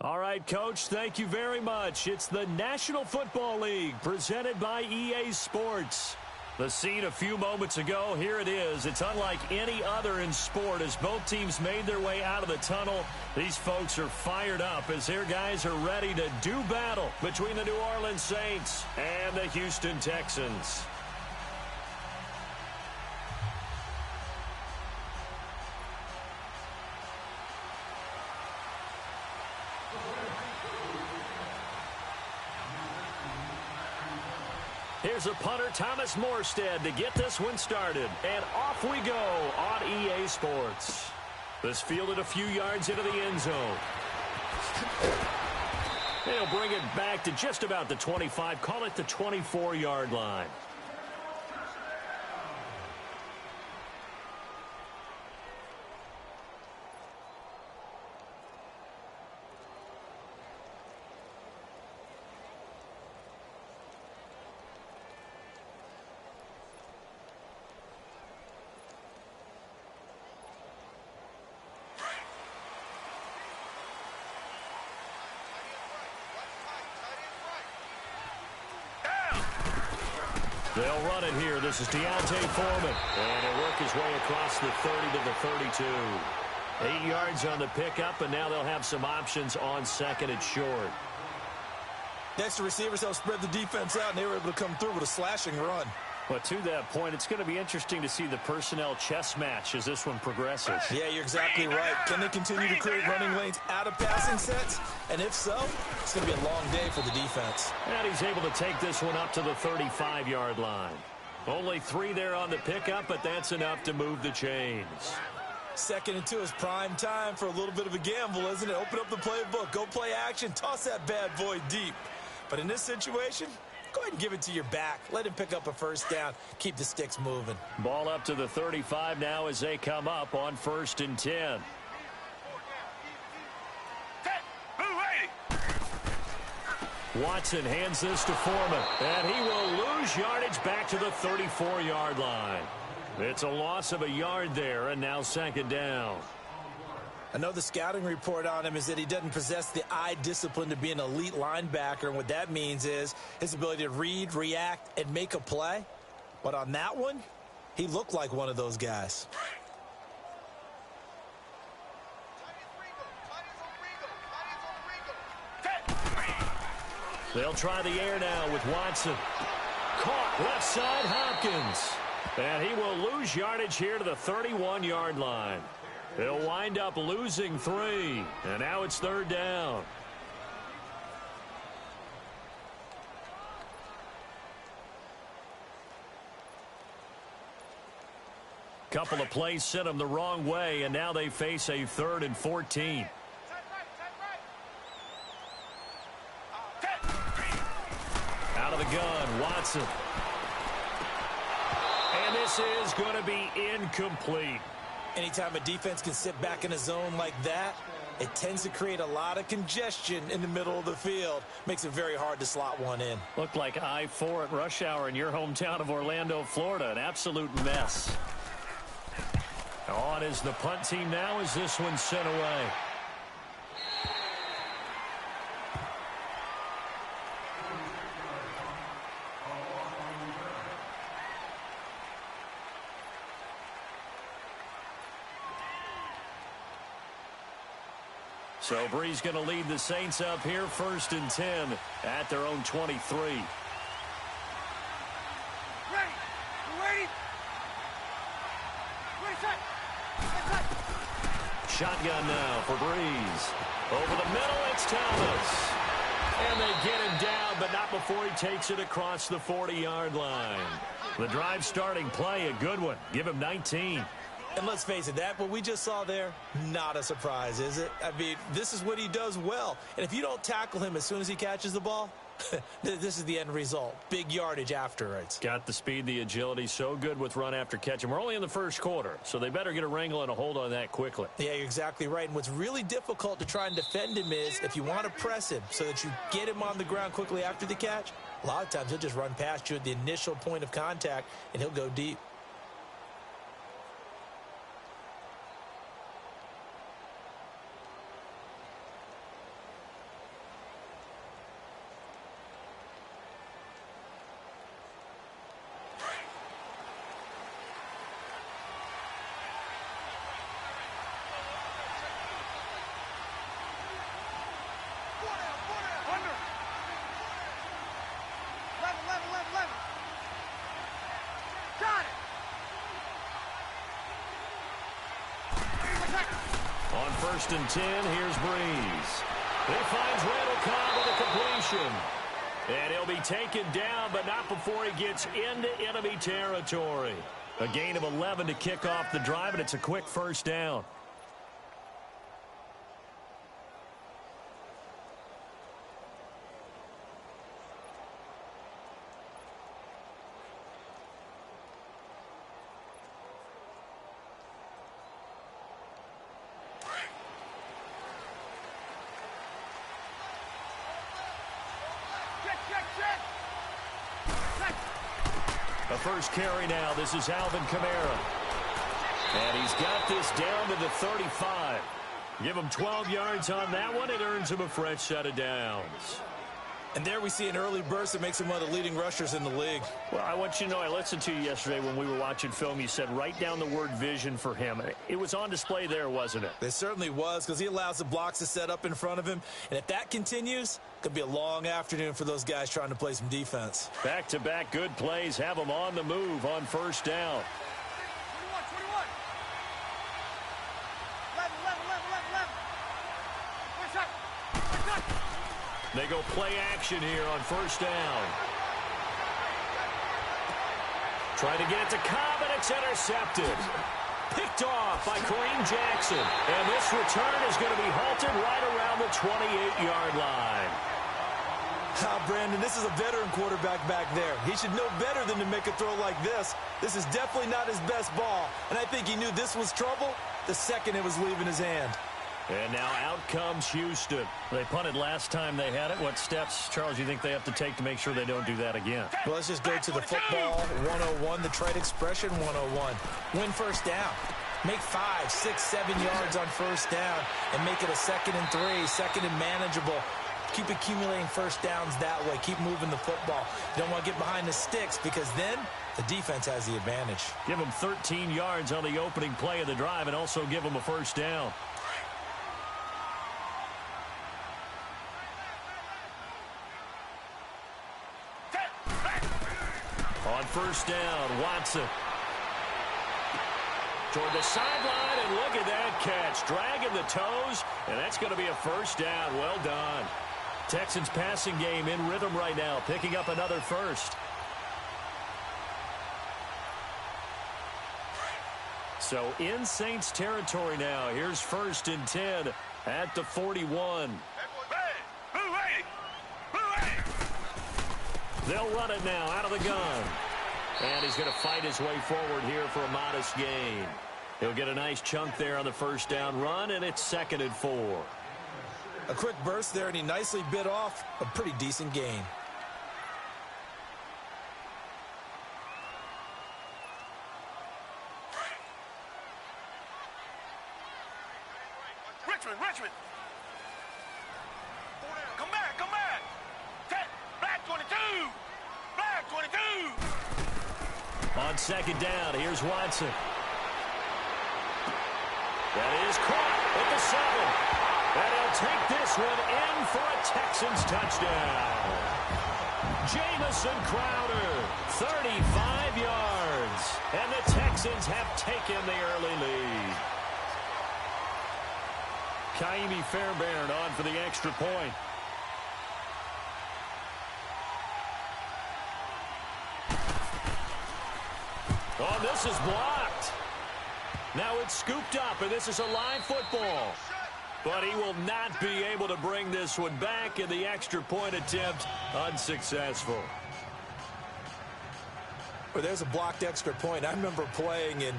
All right, Coach, thank you very much. It's the National Football League presented by EA Sports. The scene a few moments ago, here it is. It's unlike any other in sport as both teams made their way out of the tunnel. These folks are fired up as their guys are ready to do battle between the New Orleans Saints and the Houston Texans. Here's a punter, Thomas Morstead, to get this one started. And off we go on EA Sports. This fielded a few yards into the end zone. They'll bring it back to just about the 25, call it the 24-yard line. They'll run it here. This is Deontay Foreman. And he'll work his way across the 30 to the 32. 8 yards on the pickup, and now they'll have some options on second and short. Next to receivers, they'll spread the defense out, and they were able to come through with a slashing run. But to that point, it's going to be interesting to see the personnel chess match as this one progresses. Yeah, you're exactly right. Can they continue to create running lanes out of passing sets? And if so, it's going to be a long day for the defense. And he's able to take this one up to the 35-yard line. Only 3 there on the pickup, but that's enough to move the chains. 2nd and 2 is prime time for a little bit of a gamble, isn't it? Open up the playbook, go play action, toss that bad boy deep. But in this situation, go ahead and give it to your back. Let him pick up a first down. Keep the sticks moving. Ball up to the 35 now as they come up on 1st and 10. Watson hands this to Foreman, and he will lose yardage back to the 34-yard line. It's a loss of a yard there, and now 2nd down. I know the scouting report on him is that he doesn't possess the eye discipline to be an elite linebacker, and what that means is his ability to read, react, and make a play. But on that one, he looked like one of those guys. They'll try the air now with Watson. Caught left side, Hopkins. And he will lose yardage here to the 31-yard line. They'll wind up losing 3. And now it's 3rd down. Couple of plays sent them the wrong way, and now they face a 3rd and 14. Out of the gun, Watson. And this is going to be incomplete. Anytime a defense can sit back in a zone like that, it tends to create a lot of congestion in the middle of the field. Makes it very hard to slot one in. Looked like I-4 at rush hour in your hometown of Orlando, Florida. An absolute mess. On is the punt team now as this one's sent away. So Bree's going to lead the Saints up here 1st and 10 at their own 23. Shotgun now for Breeze. Over the middle, it's Thomas. And they get him down, but not before he takes it across the 40-yard line. The drive starting play, a good one. Give him 19. And let's face it, that what we just saw there, not a surprise, is it? I mean, this is what he does well. And if you don't tackle him as soon as he catches the ball, this is the end result. Big yardage afterwards. Got the speed, the agility, so good with run after catch. And we're only in the 1st quarter, so they better get a wrangle and a hold on that quickly. Yeah, you're exactly right. And what's really difficult to try and defend him is if you want to press him so that you get him on the ground quickly after the catch, a lot of times he'll just run past you at the initial point of contact, and he'll go deep. On 1st and 10, here's Breeze. He finds Randall Cobb with a completion. And he'll be taken down, but not before he gets into enemy territory. A gain of 11 to kick off the drive, and it's a quick first down. The first carry now. This is Alvin Kamara. And he's got this down to the 35. Give him 12 yards on that one. It earns him a fresh set of downs. And there we see an early burst that makes him one of the leading rushers in the league. Well, I want you to know, I listened to you yesterday when we were watching film. You said write down the word vision for him. It was on display there, wasn't it? It certainly was, because he allows the blocks to set up in front of him. And if that continues, it could be a long afternoon for those guys trying to play some defense. Back-to-back good plays have him on the move on first down. 21. 11. They go play action here on first down. Trying to get it to Cobb, and it's intercepted. Picked off by Kareem Jackson. And this return is going to be halted right around the 28-yard line. Brandon, this is a veteran quarterback back there. He should know better than to make a throw like this. This is definitely not his best ball. And I think he knew this was trouble the second it was leaving his hand. And now out comes Houston. They punted last time they had it. What steps, Charles, you think they have to take to make sure they don't do that again? Well, let's just go to the football 101, the trade expression 101. Win first down. Make 5, 6, 7 yards on first down and make it a 2nd and 3, 2nd and manageable. Keep accumulating first downs that way. Keep moving the football. You don't want to get behind the sticks, because then the defense has the advantage. Give them 13 yards on the opening play of the drive and also give them a first down. On first down, Watson. Toward the sideline, and look at that catch. Dragging the toes, and that's going to be a first down. Well done. Texans passing game in rhythm right now, picking up another first. So in Saints territory now. Here's 1st and 10 at the 41. They'll run it now out of the gun. And he's going to fight his way forward here for a modest gain. He'll get a nice chunk there on the first down run, and it's 2nd and 4. A quick burst there, and he nicely bit off a pretty decent gain. Richmond. Come back. Black 22. Black 22. On 2nd down, here's Watson. That is caught at the 7. And he'll take this one in for a Texans touchdown. Jamison Crowder, 35 yards. And the Texans have taken the early lead. Kaimi Fairbairn on for the extra point. Oh, this is blocked. Now it's scooped up, and this is a live football. But he will not be able to bring this one back, and the extra point attempt unsuccessful. Well, there's a blocked extra point. I remember playing, and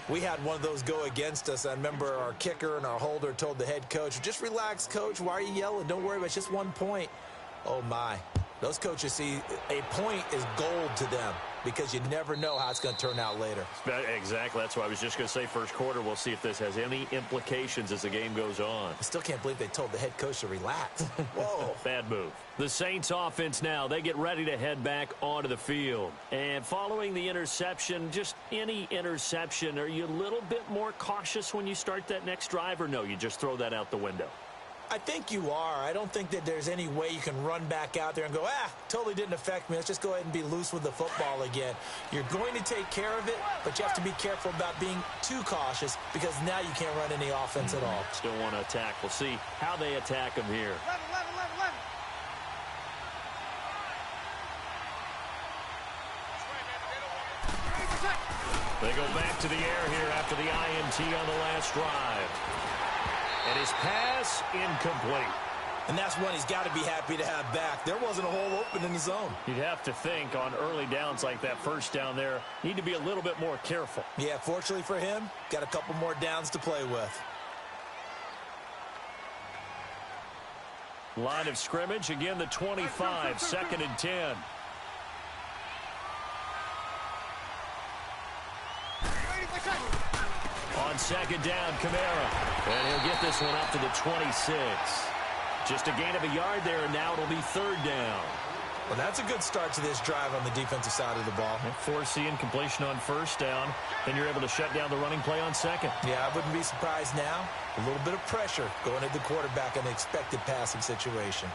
we had one of those go against us. I remember our kicker and our holder told the head coach, just relax, coach. Why are you yelling? Don't worry about it. It's just 1 point. Oh, my. Those coaches see a point is gold to them, because you never know how it's going to turn out later. Exactly. That's what I was just going to say. First quarter, we'll see if this has any implications as the game goes on. I still can't believe they told the head coach to relax. Whoa. Bad move. The Saints offense now, they get ready to head back onto the field. And following the interception, just any interception, are you a little bit more cautious when you start that next drive, or no, you just throw that out the window? I think you are. I don't think that there's any way you can run back out there and go, totally didn't affect me. Let's just go ahead and be loose with the football again. You're going to take care of it, but you have to be careful about being too cautious because now you can't run any offense at all. Still want to attack. We'll see how they attack him here. 11. They go back to the air here after the INT on the last drive. And his pass incomplete. And that's one he's got to be happy to have back. There wasn't a hole open in the zone. You'd have to think on early downs like that first down there, need to be a little bit more careful. Yeah, fortunately for him, got a couple more downs to play with. Line of scrimmage, again the 25, 2nd and 10. On 2nd down, Kamara. And he'll get this one up to the 26. Just a gain of a yard there, and now it'll be 3rd down. Well, that's a good start to this drive on the defensive side of the ball. Force the incompletion on 1st down. Then you're able to shut down the running play on 2nd. Yeah, I wouldn't be surprised now. A little bit of pressure going at the quarterback in an expected passing situation.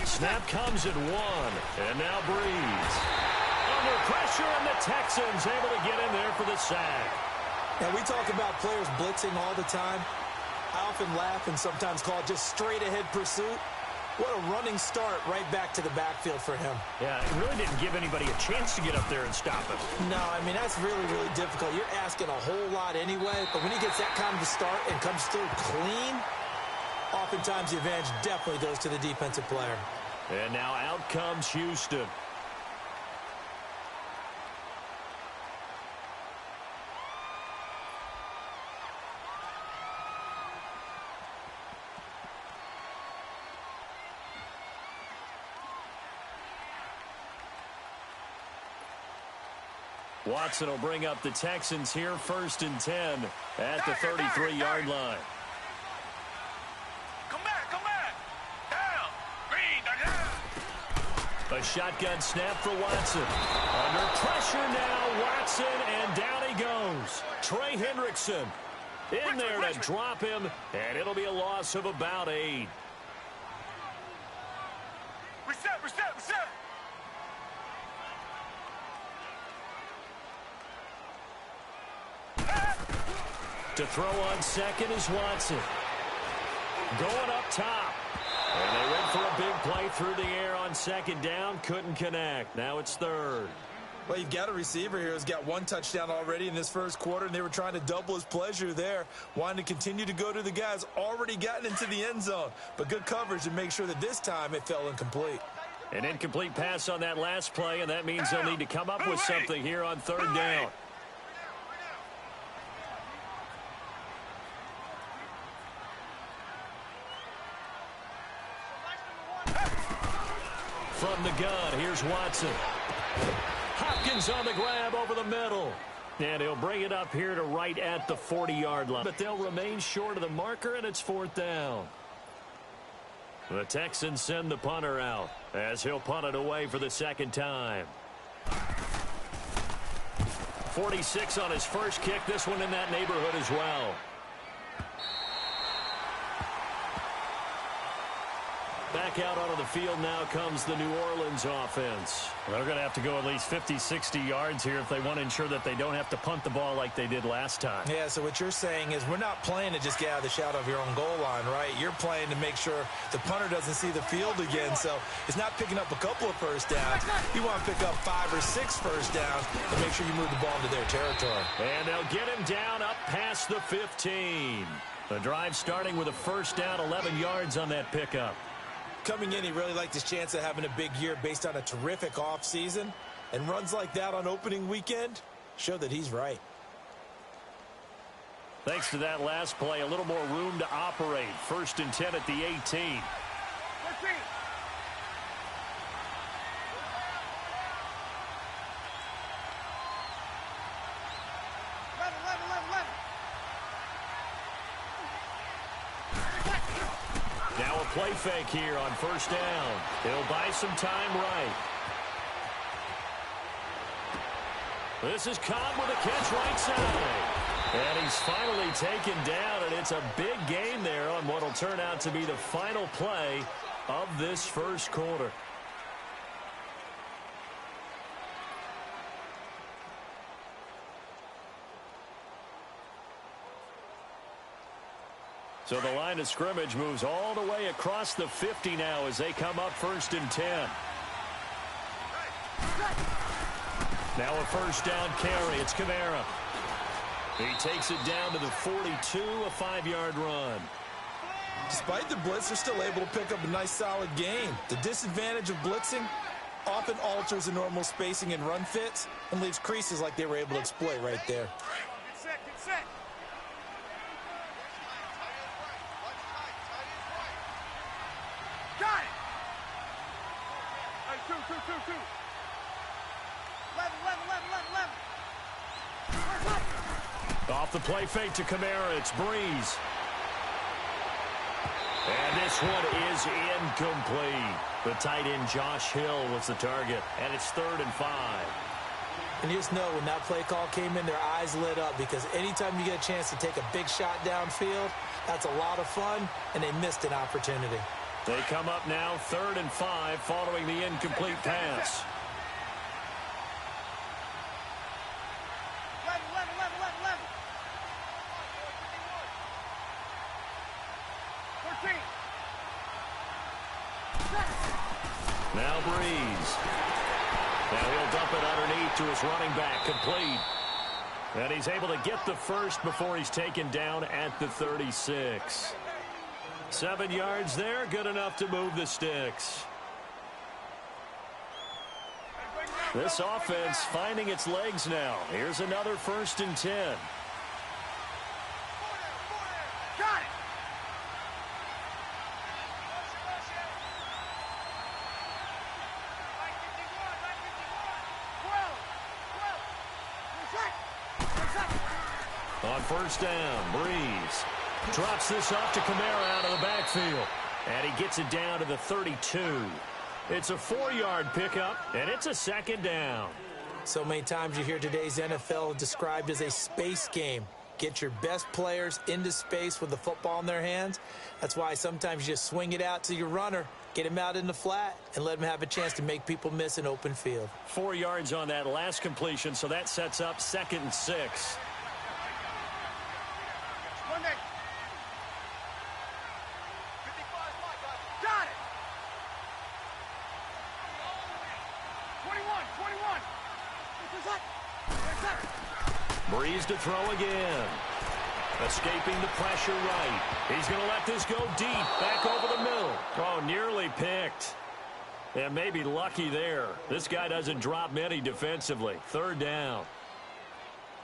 Snap comes at 1, and now Breeze. Under pressure, and the Texans able to get in there for the sack. Now, we talk about players blitzing all the time. I often laugh and sometimes call it just straight-ahead pursuit. What a running start right back to the backfield for him. Yeah, it really didn't give anybody a chance to get up there and stop him. No, I mean, that's really, really difficult. You're asking a whole lot anyway, but when he gets that kind of a start and comes through clean, oftentimes the advantage definitely goes to the defensive player. And now out comes Houston. Watson will bring up the Texans here, 1st and 10 at the 33-yard line. A shotgun snap for Watson. Under pressure now, Watson, and down he goes. Trey Hendrickson in there to drop him, and it'll be a loss of about 8. Reset. To throw on 2nd is Watson. Going up top. And they went for a big play through the air on 2nd down. Couldn't connect. Now it's 3rd. Well, you've got a receiver here who's got 1 touchdown already in this first quarter, and they were trying to double his pleasure there, wanting to continue to go to the guys already gotten into the end zone. But good coverage to make sure that this time it fell incomplete. An incomplete pass on that last play, and that means they'll need to come up with something here on 3rd down. From the gun, here's Watson. Hopkins on the grab over the middle. And he'll bring it up here to right at the 40-yard line. But they'll remain short of the marker, and it's 4th down. The Texans send the punter out as he'll punt it away for the 2nd time. 46 on his first kick. This one in that neighborhood as well. Back out onto the field now comes the New Orleans offense. They're going to have to go at least 50, 60 yards here if they want to ensure that they don't have to punt the ball like they did last time. Yeah, so what you're saying is we're not playing to just get out of the shadow of your own goal line, right? You're playing to make sure the punter doesn't see the field again. So it's not picking up a couple of first downs. You want to pick up 5 or 6 first downs and make sure you move the ball into their territory. And they'll get him down up past the 15. The drive starting with a first down, 11 yards on that pickup. Coming in, he really liked his chance of having a big year based on a terrific offseason. And runs like that on opening weekend show that he's right. Thanks to that last play, a little more room to operate. 1st and 10 at the 18. play fake here on first down. He'll buy some time right. This is Cobb with a catch right side. And he's finally taken down, and it's a big gain there on what will turn out to be the final play of this first quarter. So the line of scrimmage moves all the way across the 50 now as they come up first and 10. Now a first down carry. It's Kamara. He takes it down to the 42, a 5-yard run. Despite the blitz, they're still able to pick up a nice, solid gain. The disadvantage of blitzing often alters the normal spacing and run fits and leaves creases like they were able to exploit right there. Get set, get set. Got it. Hey, two. 11. Off the play fake to Kamara, it's Breeze. And this one is incomplete. The tight end Josh Hill was the target, and it's 3rd and 5. And you just know when that play call came in, their eyes lit up because anytime you get a chance to take a big shot downfield, that's a lot of fun, and they missed an opportunity. They come up now 3rd and 5 following the incomplete pass. 11. 14. Now Breeze. Now he'll dump it underneath to his running back, complete. And he's able to get the first before he's taken down at the 36. 7 yards there, good enough to move the sticks. This offense finding its legs now. Here's another 1st and 10. Got it. On first down, Breeze drops this off to Kamara out of the backfield. And he gets it down to the 32. It's a 4-yard pickup, and it's a 2nd down. So many times you hear today's NFL described as a space game. Get your best players into space with the football in their hands. That's why sometimes you just swing it out to your runner, get him out in the flat, and let him have a chance to make people miss an open field. 4 yards on that last completion, so that sets up 2nd and 6. Got it. 21. Breeze to throw again. Escaping the pressure right. He's going to let this go deep. Back over the middle. Oh, nearly picked. And maybe lucky there. This guy doesn't drop many defensively. 3rd down.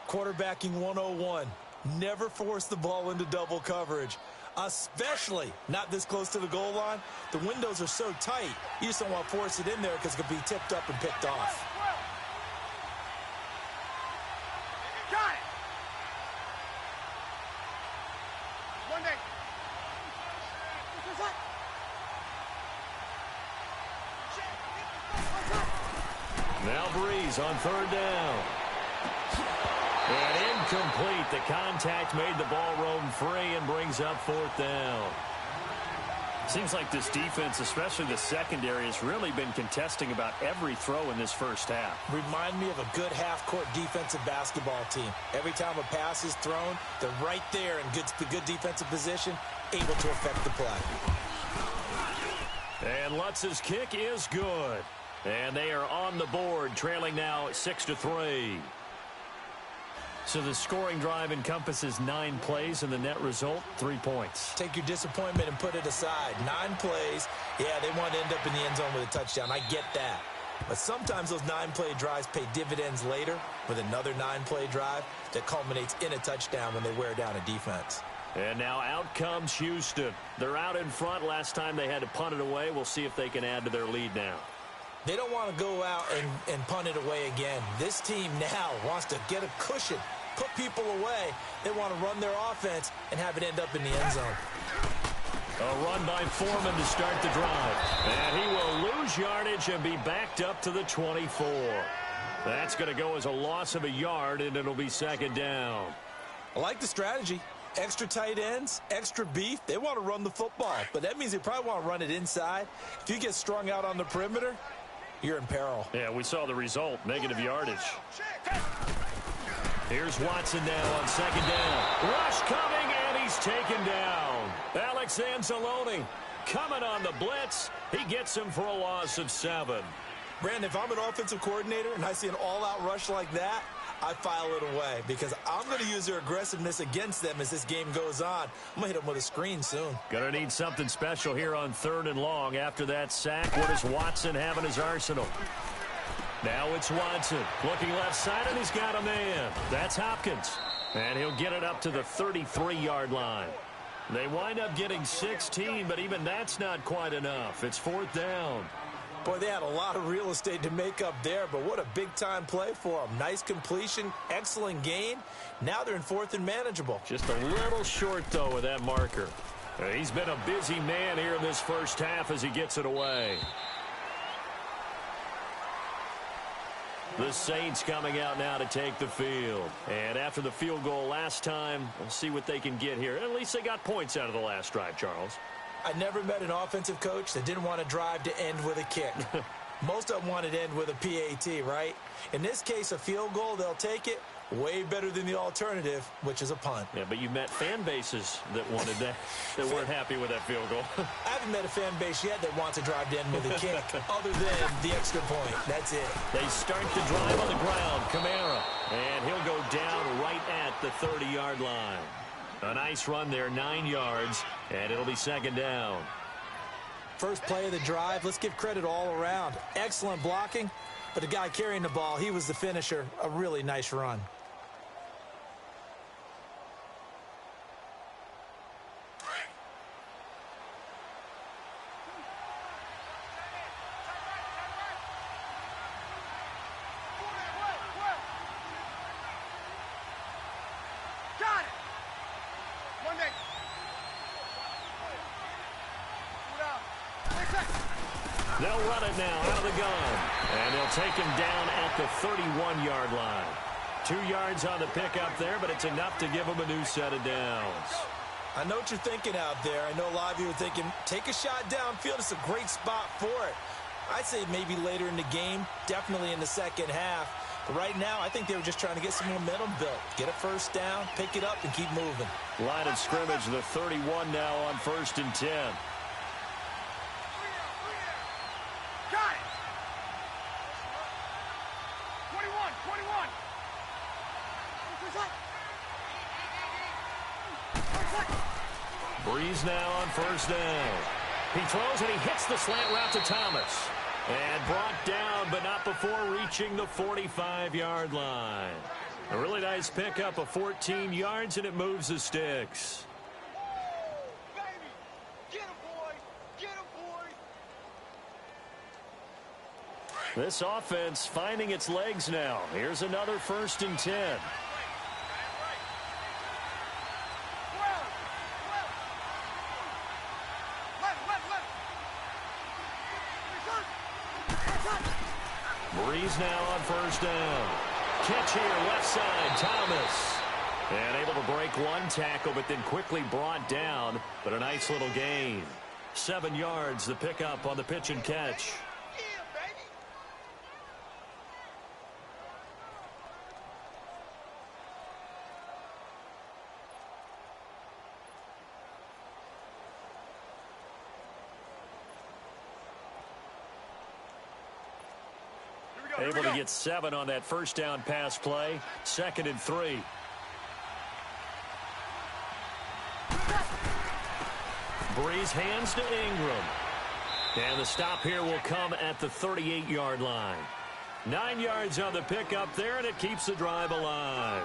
Quarterbacking 101. Never force the ball into double coverage, especially not this close to the goal line. The windows are so tight, you just don't want to force it in there because it could be tipped up and picked off. Got it. 1 day. Now Breeze on 3rd down. And incomplete. The contact made the ball roam free and brings up 4th down. Seems like this defense, especially the secondary, has really been contesting about every throw in this first half. Remind me of a good half-court defensive basketball team. Every time a pass is thrown, they're right there in good defensive position, able to affect the play. And Lutz's kick is good. And they are on the board, trailing now 6-3. So the scoring drive encompasses 9 plays, and the net result, 3 points. Take your disappointment and put it aside. 9 plays, yeah, they want to end up in the end zone with a touchdown. I get that. But sometimes those 9-play drives pay dividends later with another 9-play drive that culminates in a touchdown when they wear down a defense. And now out comes Houston. They're out in front. Last time they had to punt it away. We'll see if they can add to their lead now. They don't want to go out and punt it away again. This team now wants to get a cushion, put people away. They want to run their offense and have it end up in the end zone. A run by Foreman to start the drive. And he will lose yardage and be backed up to the 24. That's going to go as a loss of a yard, and it'll be second down. I like the strategy. Extra tight ends, extra beef. They want to run the football, but that means they probably want to run it inside. If you get strung out on the perimeter, you're in peril. Yeah, we saw the result, negative yardage. Here's Watson now on second down. Rush coming, and he's taken down. Alex Anzalone coming on the blitz. He gets him for a loss of 7. Brandon, if I'm an offensive coordinator and I see an all-out rush like that, I file it away because I'm going to use their aggressiveness against them as this game goes on. I'm going to hit them with a screen soon. Going to need something special here on 3rd and long. After that sack, what does Watson have in his arsenal? Now it's Watson looking left side, and he's got a man. That's Hopkins. And he'll get it up to the 33-yard line. They wind up getting 16, but even that's not quite enough. It's 4th down. Boy, they had a lot of real estate to make up there, but what a big-time play for them. Nice completion, excellent gain. Now they're in 4th and manageable. Just a little short, though, with that marker. He's been a busy man here in this first half as he gets it away. The Saints coming out now to take the field. And after the field goal last time, we'll see what they can get here. At least they got points out of the last drive, Charles. I never met an offensive coach that didn't want to drive to end with a kick. Most of them wanted to end with a PAT, right? In this case, a field goal, they'll take it. Way better than the alternative, which is a punt. Yeah, but you met fan bases that wanted that, that weren't happy with that field goal. I haven't met a fan base yet that wants to drive to end with a kick, other than the extra point. That's it. They start the drive on the ground. Kamara, and he'll go down right at the 30-yard line. A nice run there, 9 yards, and it'll be second down. First play of the drive, let's give credit all around. Excellent blocking, but the guy carrying the ball, he was the finisher. A really nice run. They'll run it now out of the gun. And they'll take him down at the 31-yard line. 2 yards on the pickup there, but it's enough to give him a new set of downs. I know what you're thinking out there. I know a lot of you are thinking, take a shot downfield. It's a great spot for it. I'd say maybe later in the game, definitely in the second half. But right now, I think they were just trying to get some momentum built. Get a first down, pick it up, and keep moving. Line of scrimmage, the 31 now on 1st and 10. Got it! 21, 21! Breeze now on first down. He throws and he hits the slant route to Thomas. And brought down, but not before reaching the 45-yard line. A really nice pickup of 14 yards, and it moves the sticks. Baby! Get him, boy! Get him, boy! This offense finding its legs now. Here's another 1st and 10. Breeze now on first down. Catch here, left side, Thomas. And able to break one tackle, but then quickly brought down. But a nice little gain. 7 yards, the pickup on the pitch and catch. Able to get 7 on that first down pass play. 2nd and 3. Breeze hands to Ingram. And the stop here will come at the 38-yard line. 9 yards on the pickup there, and it keeps the drive alive.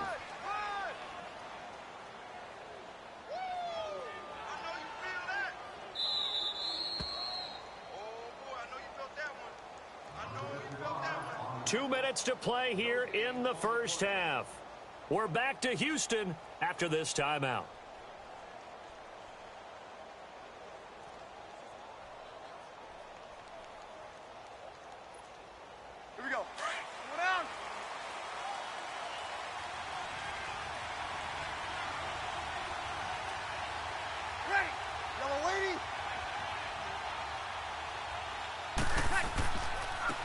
Two minutes to play here in the first half. We're back to Houston after this timeout.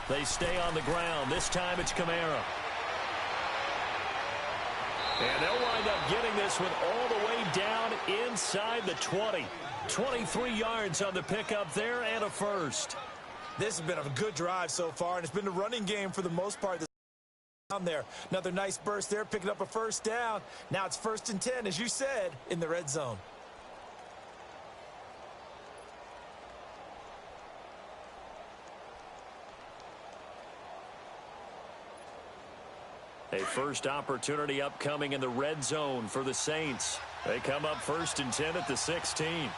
They stay on the ground. This time it's Kamara. And they'll wind up getting this one all the way down inside the 20. 23 yards on the pickup there and a first. This has been a good drive so far, and it's been a running game for the most part. Down there. Another nice burst there, picking up a first down. Now it's 1st and 10, as you said, in the red zone. A first opportunity upcoming in the red zone for the Saints. They come up 1st and 10 at the 16. 11.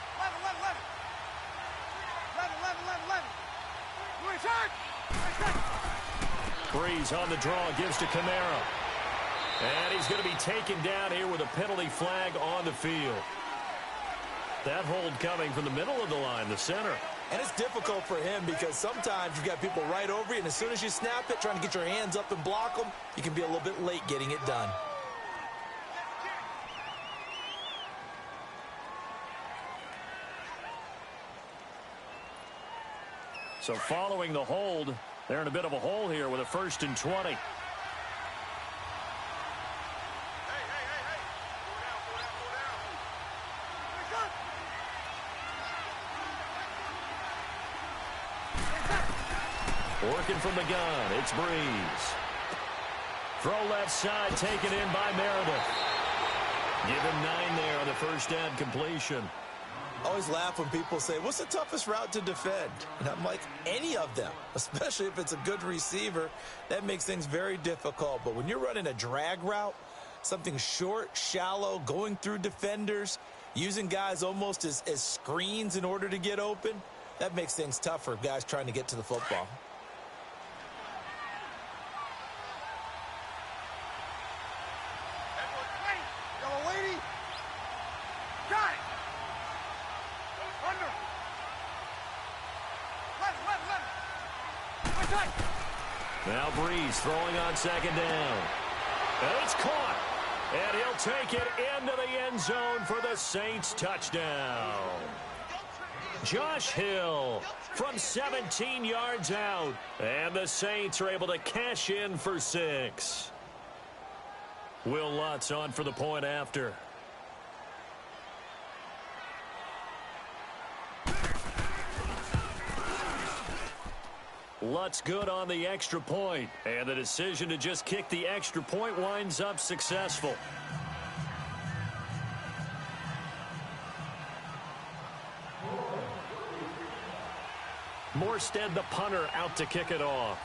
Breeze on the draw, gives to Kamara. And he's going to be taken down here with a penalty flag on the field. That hold coming from the middle of the line, the center. And it's difficult for him because sometimes you've got people right over you, and as soon as you snap it, trying to get your hands up and block them, you can be a little bit late getting it done. So following the hold, they're in a bit of a hole here with a 1st and 20. Working from the gun, it's Breeze. Throw left side, taken in by Meredith. Give him 9 there on the first down completion. I always laugh when people say, what's the toughest route to defend? And I'm like, any of them, especially if it's a good receiver. That makes things very difficult. But when you're running a drag route, something short, shallow, going through defenders, using guys almost as screens in order to get open, that makes things tough for guys trying to get to the football. Now Breeze throwing on 2nd down. And it's caught. And he'll take it into the end zone for the Saints touchdown. Josh Hill from 17 yards out. And the Saints are able to cash in for 6. Will Lutz on for the point after. Lutz good on the extra point, and the decision to just kick the extra point winds up successful. Morstead, the punter, out to kick it off.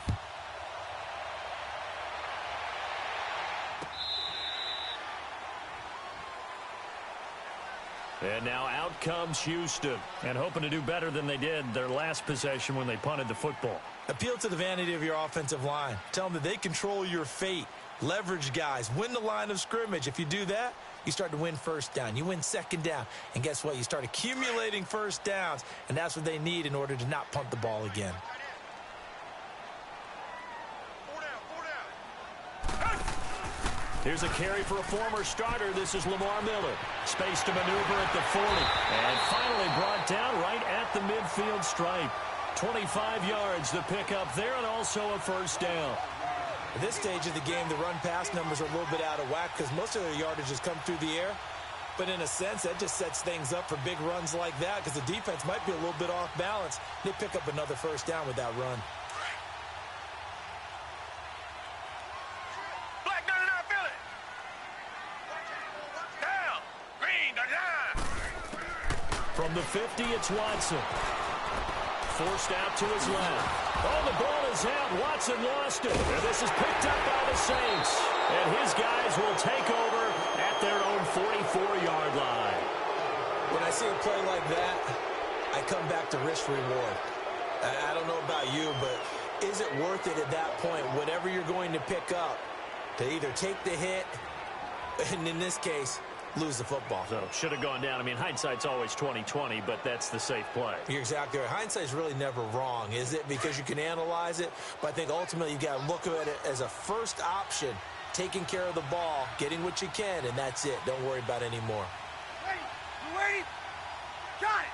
And now out comes Houston, and hoping to do better than they did their last possession when they punted the football. Appeal to the vanity of your offensive line. Tell them that they control your fate. Leverage guys. Win the line of scrimmage. If you do that, you start to win 1st down. You win 2nd down. And guess what? You start accumulating 1st downs, and that's what they need in order to not punt the ball again. Here's a carry for a former starter. This is Lamar Miller. Space to maneuver at the 40. And finally brought down right at the midfield stripe. 25 yards the pickup there, and also a 1st down. At this stage of the game, the run-pass numbers are a little bit out of whack because most of their yardage has come through the air. But in a sense, that just sets things up for big runs like that because the defense might be a little bit off balance. They pick up another 1st down with that run. From the 50, it's Watson. Forced out to his left. Oh, the ball is out. Watson lost it. And this is picked up by the Saints. And his guys will take over at their own 44-yard line. When I see a play like that, I come back to risk-reward. I don't know about you, but is it worth it at that point, whatever you're going to pick up, to either take the hit, and in this case, lose the football? So should have gone down. I mean, hindsight's always 20/20, but that's the safe play. You're exactly right. Hindsight's really never wrong, is it? Because you can analyze it, but I think ultimately you got to look at it as a first option, taking care of the ball, getting what you can, and that's it. Don't worry about any more. Ready? You ready? Got it!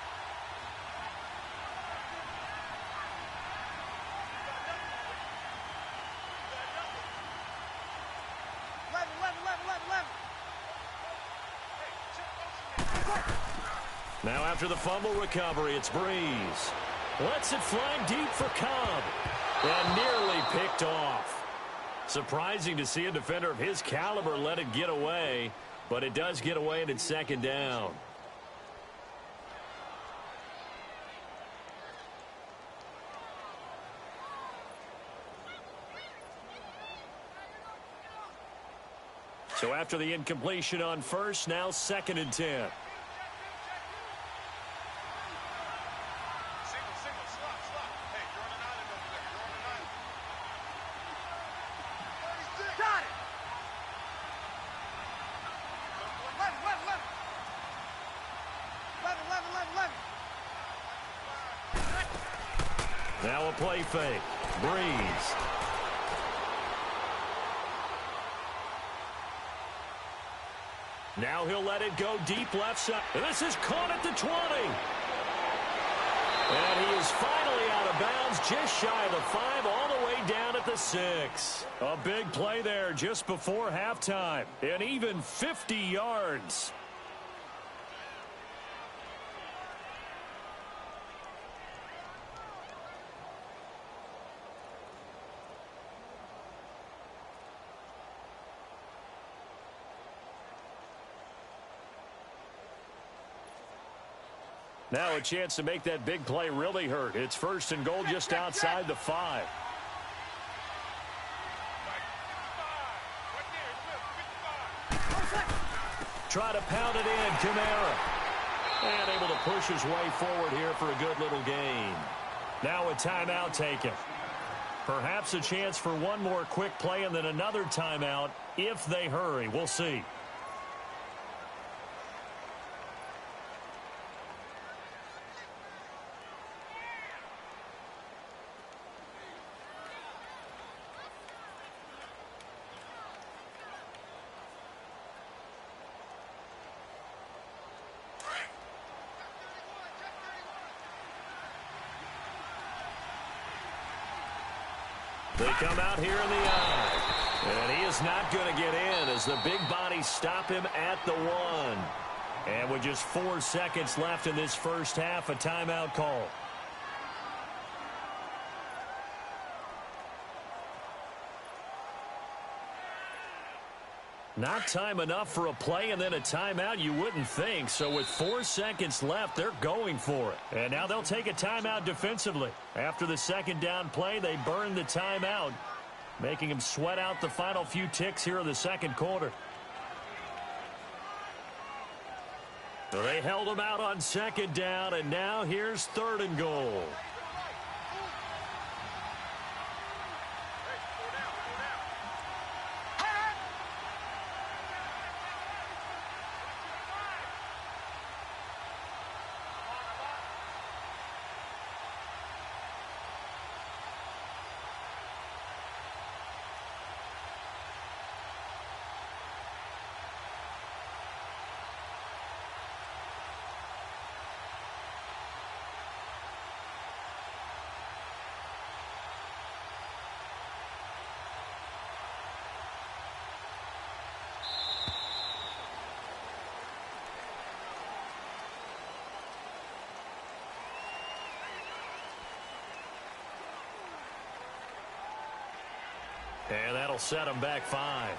Now after the fumble recovery, it's Breeze. Lets it fly deep for Cobb. And nearly picked off. Surprising to see a defender of his caliber let it get away, but it does get away and it's second down. So after the incompletion on first, now 2nd and 10. Now a play fake. Breeze. Now he'll let it go deep left side. And this is caught at the 20. And he is finally out of bounds, just shy of the 5, all the way down at the 6. A big play there just before halftime. And even 50 yards. Now a chance to make that big play really hurt. It's 1st and goal just outside the 5. Try to pound it in, Kamara. And able to push his way forward here for a good little gain. Now a timeout taken. Perhaps a chance for one more quick play and then another timeout if they hurry. We'll see. They come out here in the eye. And he is not going to get in as the big bodies stop him at the 1. And with just 4 seconds left in this first half, a timeout call. Not time enough for a play and then a timeout, you wouldn't think. So with 4 seconds left, they're going for it. And now they'll take a timeout defensively. After the second down play, they burn the timeout, making them sweat out the final few ticks here in the second quarter. So they held them out on second down, and now here's 3rd and goal. And that'll set them back 5.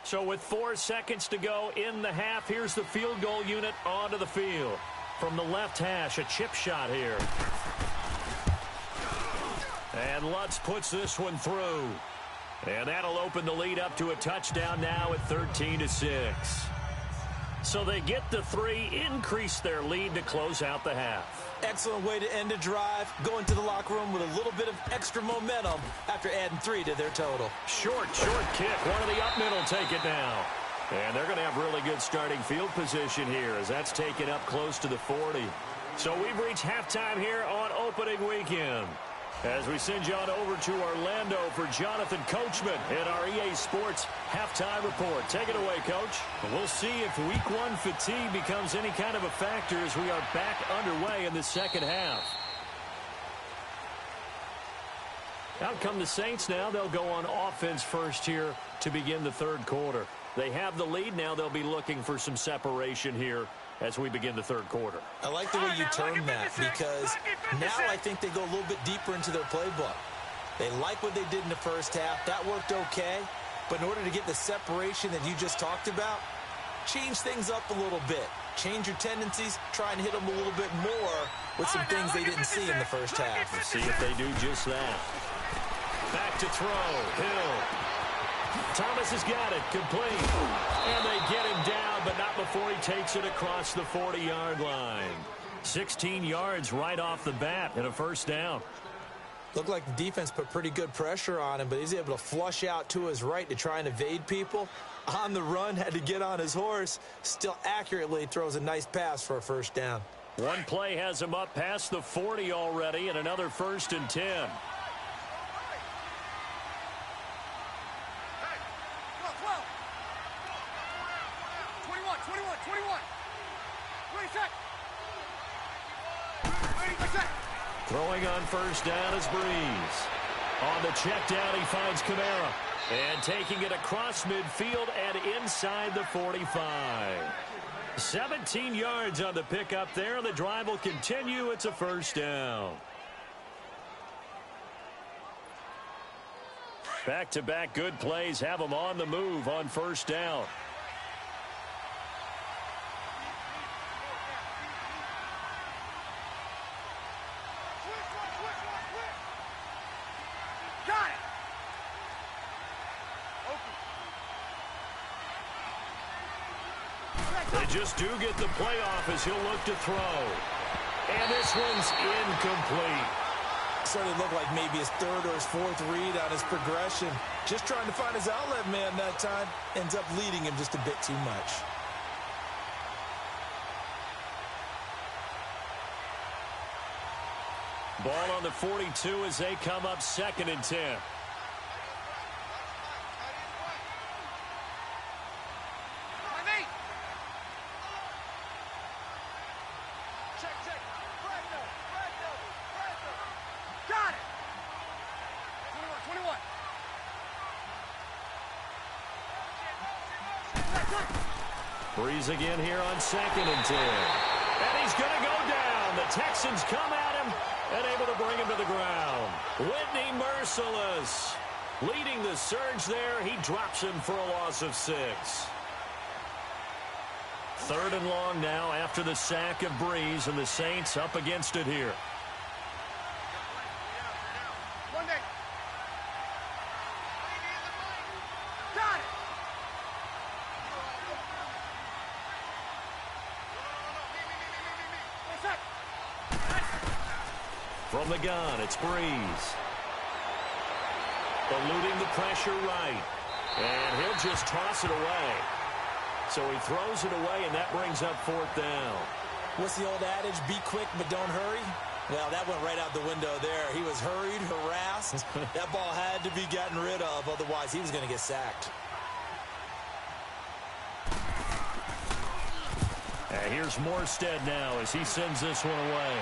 So with 4 seconds to go in the half, here's the field goal unit onto the field. From the left hash, a chip shot here. And Lutz puts this one through. And that'll open the lead up to a touchdown now at 13-6. So they get the 3, increase their lead to close out the half. Excellent way to end a drive. Go into the locker room with a little bit of extra momentum after adding 3 to their total. Short kick. One of the up middle take it now. And they're going to have really good starting field position here as that's taken up close to the 40. So we've reached halftime here on opening weekend. As we send you on over to Orlando for Jonathan Coachman in our EA Sports halftime report. Take it away, Coach. We'll see if Week 1 fatigue becomes any kind of a factor as we are back underway in the second half. Out come the Saints now. They'll go on offense first here to begin the third quarter. They have the lead now. They'll be looking for some separation here as we begin the third quarter. I like the way you term that because now I think they go a little bit deeper into their playbook. They like what they did in the first half. That worked okay. But in order to get the separation that you just talked about, change things up a little bit. Change your tendencies. Try and hit them a little bit more with some things they didn't see in the first half. We'll see if they do just that. Back to throw. Hill. Thomas has got it. Complete. And they get him down, but not before he takes it across the 40-yard line. 16 yards right off the bat and a first down. Looked like the defense put pretty good pressure on him, but he's able to flush out to his right to try and evade people. On the run, had to get on his horse. Still accurately throws a nice pass for a first down. One play has him up past the 40 already and another 1st and 10. 21. Throwing on first down is Breeze. On the check down, he finds Kamara. And taking it across midfield and inside the 45. 17 yards on the pickup there. The drive will continue. It's a first down. Back-to-back good plays have them on the move on first down. They just do get the playoff as he'll look to throw. And this one's incomplete. Started to look like maybe his 3rd or his 4th read on his progression. Just trying to find his outlet man that time. Ends up leading him just a bit too much. Ball on the 42 as they come up 2nd and 10. Breeze again here on 2nd and 10. And he's going to go down. The Texans come at him and able to bring him to the ground. Whitney Merciless leading the surge there. He drops him for a loss of 6. 3rd and long now after the sack of Breeze, and the Saints up against it here. From the gun, it's Breeze. Eluding the pressure right. And he'll just toss it away. So he throws it away, and that brings up 4th down. What's the old adage? Be quick, but don't hurry. Well, that went right out the window there. He was hurried, harassed. That ball had to be gotten rid of. Otherwise, he was going to get sacked. And here's Morstead now as he sends this one away.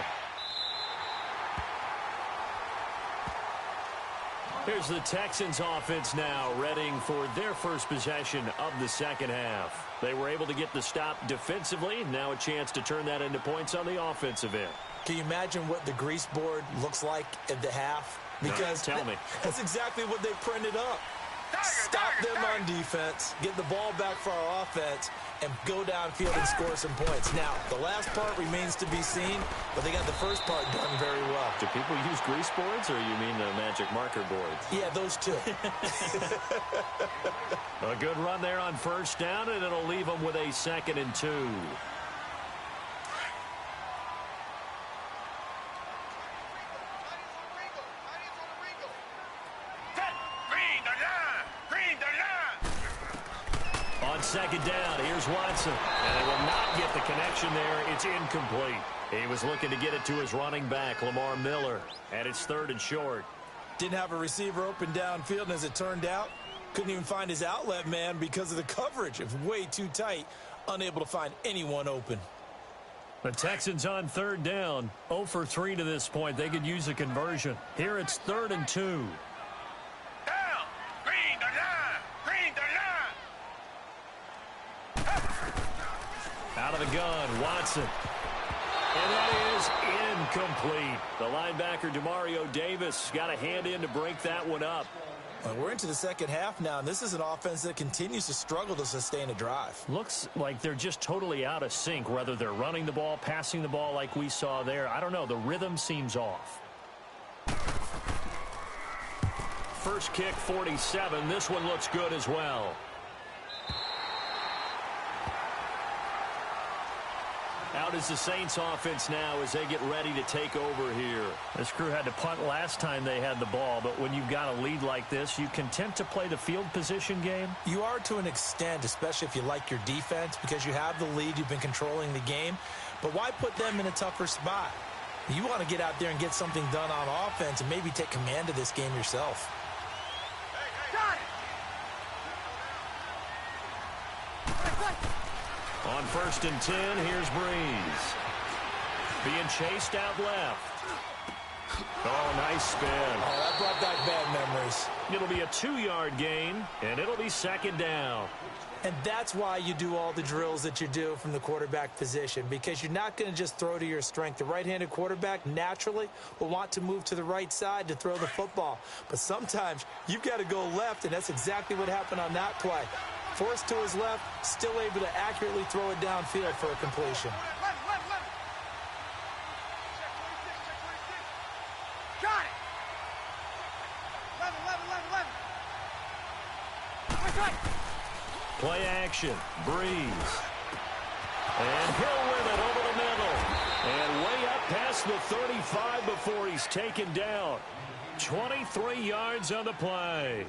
Here's the Texans offense now, readying for their first possession of the second half. They were able to get the stop defensively. Now a chance to turn that into points on the offensive end. Can you imagine what the grease board looks like at the half? Because tell me. That's exactly what they printed up. stop them on defense, get the ball back for our offense, and go downfield and score some points. Now, the last part remains to be seen, but they got the first part done very well. Do people use grease boards, or you mean the magic marker boards? Yeah, those two. A good run there on first down, and it'll leave them with a 2nd and 2. On 2nd down, here's Watson. And they will not get the connection there. It's incomplete. He was looking to get it to his running back, Lamar Miller. And it's 3rd and short. Didn't have a receiver open downfield, and as it turned out, couldn't even find his outlet man because of the coverage. It was way too tight, unable to find anyone open. The Texans on 3rd down, 0 for 3 to this point. They could use a conversion. Here it's 3rd and 2. Out of the gun, Watson. And that is incomplete. The linebacker, Demario Davis, got a hand in to break that one up. Well, we're into the second half now, and this is an offense that continues to struggle to sustain a drive. Looks like they're just totally out of sync, whether they're running the ball, passing the ball like we saw there. I don't know. The rhythm seems off. First kick, 47. This one looks good as well. Out is the Saints offense now as they get ready to take over here. This crew had to punt last time they had the ball, but when you've got a lead like this, you content to play the field position game? You are to an extent, especially if you like your defense, because you have the lead, you've been controlling the game. But why put them in a tougher spot? You want to get out there and get something done on offense and maybe take command of this game yourself. On 1st and 10, here's Breeze. Being chased out left. Oh, nice spin. Oh, that brought back bad memories. It'll be a 2-yard gain, and it'll be 2nd down. And that's why you do all the drills that you do from the quarterback position, because you're not going to just throw to your strength. The right-handed quarterback naturally will want to move to the right side to throw the football. But sometimes you've got to go left, and that's exactly what happened on that play. Forced to his left, still able to accurately throw it downfield for a completion. Got it! Play action. Breeze. And Hill with it over the middle. And way up past the 35 before he's taken down. 23 yards on the play.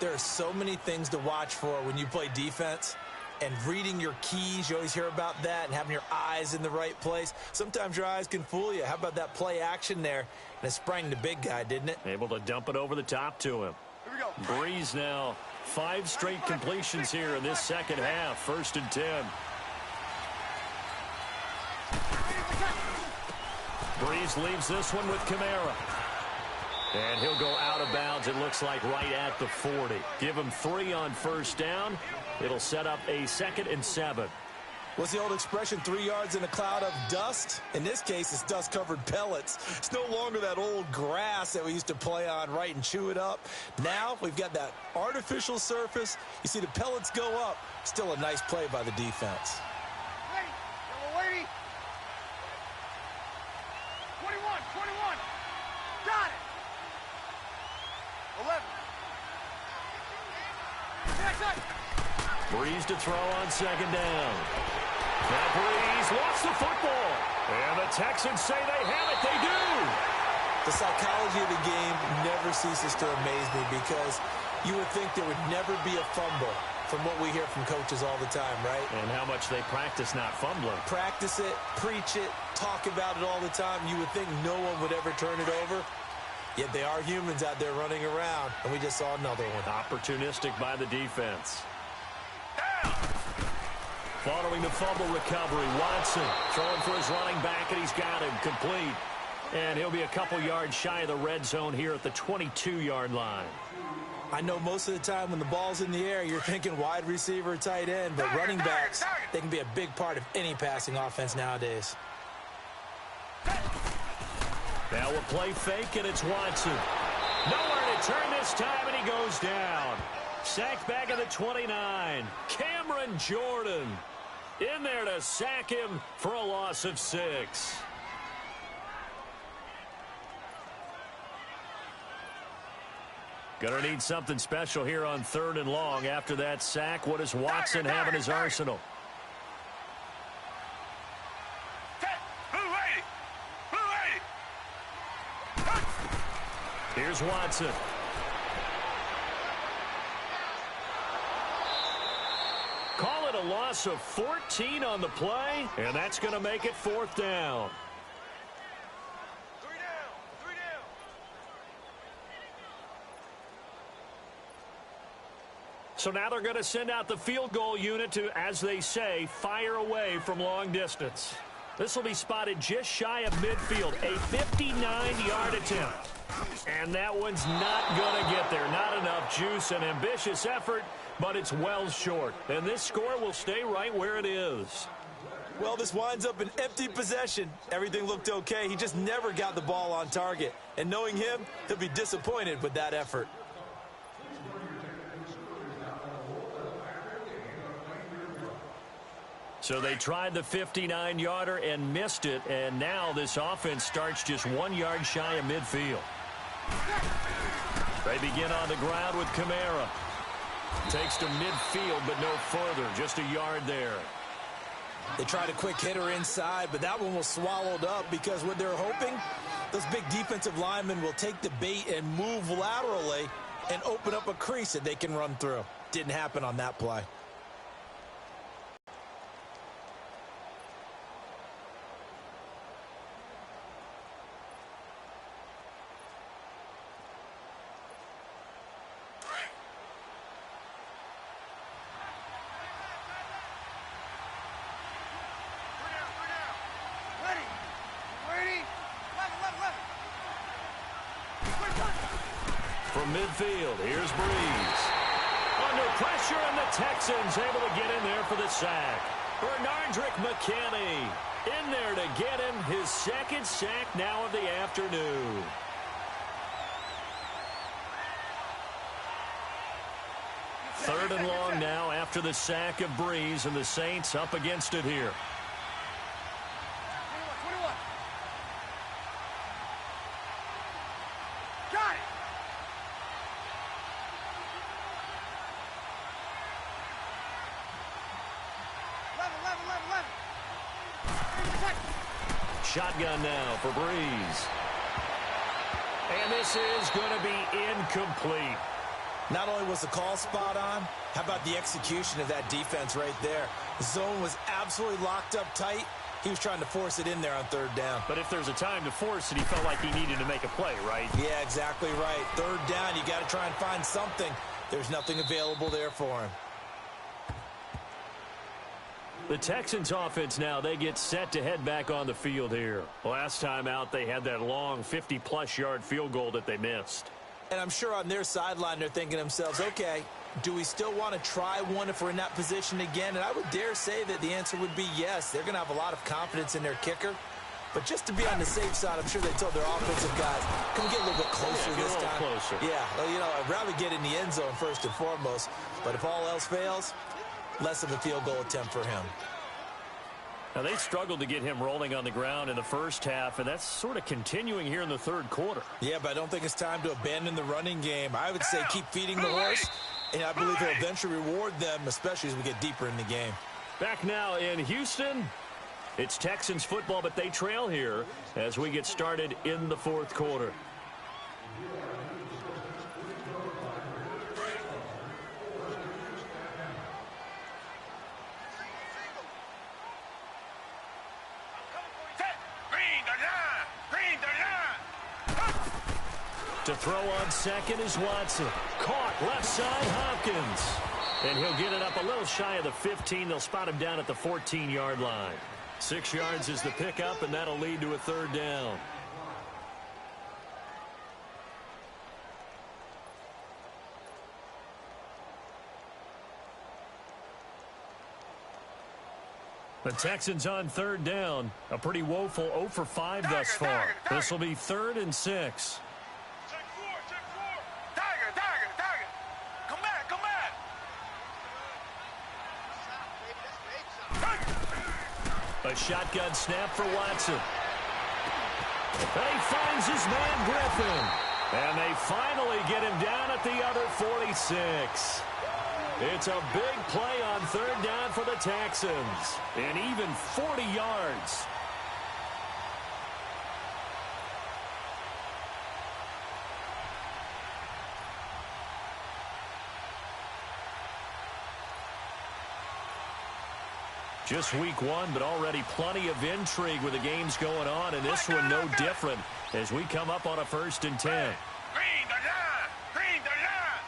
There are so many things to watch for when you play defense. And reading your keys, you always hear about that, and having your eyes in the right place. Sometimes your eyes can fool you. How about that play action there? And it sprang the big guy, didn't it? Able to dump it over the top to him. Here we go. Breeze now. 5 straight completions here in this second half. 1st and 10. Breeze leaves this one with Kamara. And he'll go out of bounds, it looks like, right at the 40. Give him 3 on 1st down. It'll set up a 2nd and 7. What's the old expression, 3 yards in a cloud of dust? In this case, it's dust-covered pellets. It's no longer that old grass that we used to play on, right, and chew it up. Now we've got that artificial surface. You see the pellets go up. Still a nice play by the defense. Lady, yellow lady. 21. Got it. 11. Breeze to throw on 2nd down. Now Breeze lost the football. And the Texans say they have it. They do. The psychology of the game never ceases to amaze me, because you would think there would never be a fumble from what we hear from coaches all the time, right? And how much they practice not fumbling. Practice it, preach it, talk about it all the time. You would think no one would ever turn it over. Yet they are humans out there running around, and we just saw another one. Opportunistic by the defense. Following the fumble recovery, Watson throwing for his running back, and he's got him complete. And he'll be a couple yards shy of the red zone here at the 22-yard line. I know most of the time when the ball's in the air, you're thinking wide receiver, tight end, but running backs, they can be a big part of any passing offense nowadays. Now we'll play fake, and it's Watson. Nowhere to turn this time, and he goes down. Sacked back at the 29. Cameron Jordan in there to sack him for a loss of 6. Going to need something special here on 3rd and long. After that sack, what does Watson have in his arsenal? Here's Watson. Call it a loss of 14 on the play, and that's going to make it 4th down. 3 down. 3 down. So now they're going to send out the field goal unit to, as they say, fire away from long distance. This will be spotted just shy of midfield, a 59-yard attempt. And that one's not going to get there. Not enough juice, an ambitious effort, but it's well short. And this score will stay right where it is. Well, this winds up an empty possession. Everything looked okay. He just never got the ball on target. And knowing him, he'll be disappointed with that effort. So they tried the 59-yarder and missed it, and now this offense starts just 1 yard shy of midfield. They begin on the ground with Kamara. Takes to midfield, but no further, just a yard there. They tried a quick hitter inside, but that one was swallowed up because what they're hoping, those big defensive linemen will take the bait and move laterally and open up a crease that they can run through. Didn't happen on that play. From midfield, here's Breeze. Under pressure, and the Texans able to get in there for the sack. Bernardrick McKinney in there to get him his 2nd sack now of the afternoon. Third and long now after the sack of Breeze, and the Saints up against it here. Shotgun now for Breeze. And this is going to be incomplete. Not only was the call spot on, how about the execution of that defense right there? The zone was absolutely locked up tight. He was trying to force it in there on 3rd down. But if there's a time to force it, he felt like he needed to make a play, right? Yeah, exactly right. 3rd down, you got to try and find something. There's nothing available there for him. The Texans offense now, they get set to head back on the field here. Last time out, they had that long 50-plus yard field goal that they missed. And I'm sure on their sideline, they're thinking to themselves, okay, do we still want to try one if we're in that position again? And I would dare say that the answer would be yes. They're going to have a lot of confidence in their kicker. But just to be on the safe side, I'm sure they told their offensive guys, can we get a little bit closer this time? Closer. Yeah, well, you know, I'd rather get in the end zone first and foremost. But if all else fails, less of a field goal attempt for him. Now, they struggled to get him rolling on the ground in the first half, and that's sort of continuing here in the 3rd quarter. Yeah, but I don't think it's time to abandon the running game. I would say keep feeding the horse, and I believe he'll eventually reward them, especially as we get deeper in the game. Back now in Houston, it's Texans football, but they trail here as we get started in the 4th quarter. To throw on second is Watson. Caught left side, Hopkins. And he'll get it up a little shy of the 15. They'll spot him down at the 14-yard line. 6 yards is the pickup, and that'll lead to a 3rd down. The Texans on 3rd down. A pretty woeful 0 for 5 thus far. This will be 3rd and 6. Check 4, check 4. A shotgun snap for Watson. And he finds his man Griffin. And they finally get him down at the other 46. It's a big play on third down for the Texans. And even 40 yards. Just week one, but already plenty of intrigue with the games going on, and this one no different as we come up on a 1st and 10. Green the line! Green the line!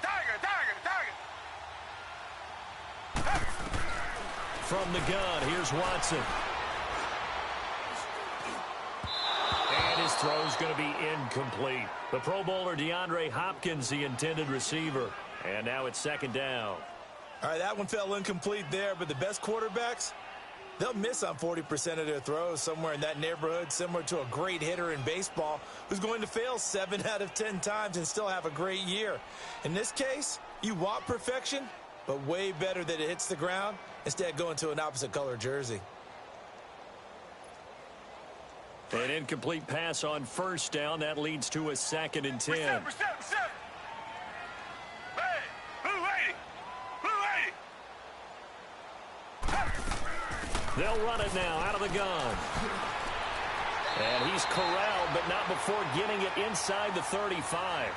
Tiger! From the gun, here's Watson. And his throw's going to be incomplete. The Pro Bowler DeAndre Hopkins, the intended receiver. And now it's 2nd down. All right, that one fell incomplete there, but the best quarterbacks, they'll miss on 40% of their throws, somewhere in that neighborhood, similar to a great hitter in baseball who's going to fail 7 out of 10 times and still have a great year. In this case, you want perfection, but way better that it hits the ground instead of going to an opposite color jersey. An incomplete pass on 1st down. That leads to a 2nd and 10. Reset. Hey, who They'll run it now out of the gun. And he's corralled, but not before getting it inside the 35.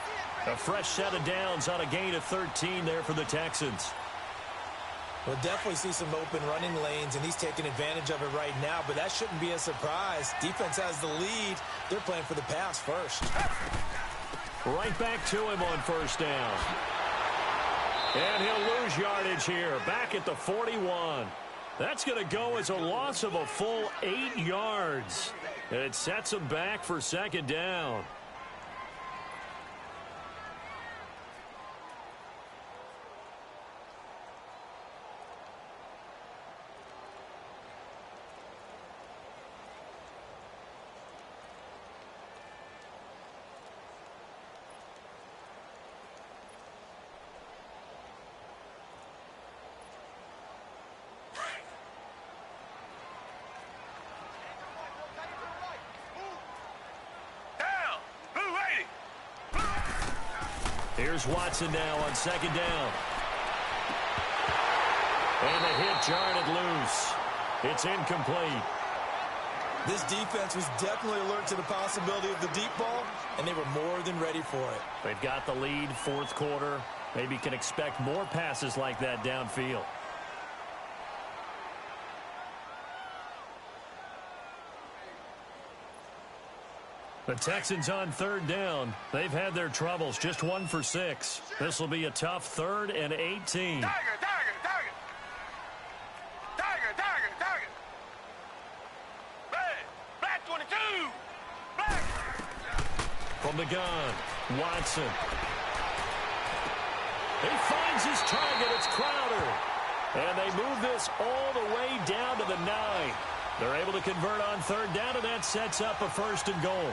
A fresh set of downs on a gain of 13 there for the Texans. We'll definitely see some open running lanes, and he's taking advantage of it right now, but that shouldn't be a surprise. Defense has the lead. They're playing for the pass first. Right back to him on 1st down. And he'll lose yardage here, back at the 41. That's going to go as a loss of a full 8 yards. It sets him back for 2nd down. Here's Watson now on 2nd down. And the hit jarred it loose. It's incomplete. This defense was definitely alert to the possibility of the deep ball, and they were more than ready for it. They've got the lead, 4th quarter. Maybe can expect more passes like that downfield. The Texans on 3rd down. They've had their troubles, just 1 for 6. This will be a tough 3rd and 18. Tiger! Hey, black 22! Black! From the gun, Watson. He finds his target. It's Crowder. And they move this all the way down to the 9. They're able to convert on 3rd down, and that sets up a 1st and goal.